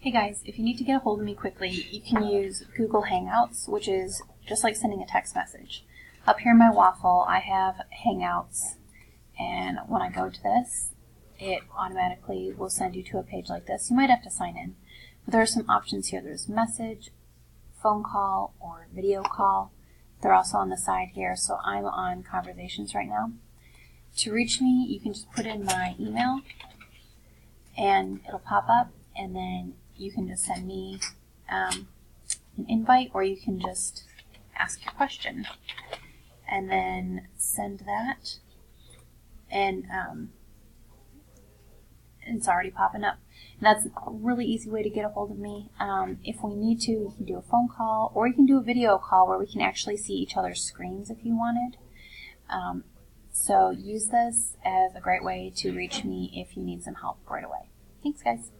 Hey guys, if you need to get a hold of me quickly, you can use Google Hangouts, which is just like sending a text message. Up here in my waffle, I have Hangouts, and when I go to this, it automatically will send you to a page like this. You might have to sign in, but there are some options here. There's message, phone call, or video call. They're also on the side here, so I'm on conversations right now. To reach me, you can just put in my email, and it'll pop up, and then you can just send me an invite, or you can just ask your question and then send that, and it's already popping up. And that's a really easy way to get a hold of me. If we need to, you can do a phone call, or you can do a video call where we can actually see each other's screens if you wanted. So use this as a great way to reach me if you need some help right away. Thanks, guys.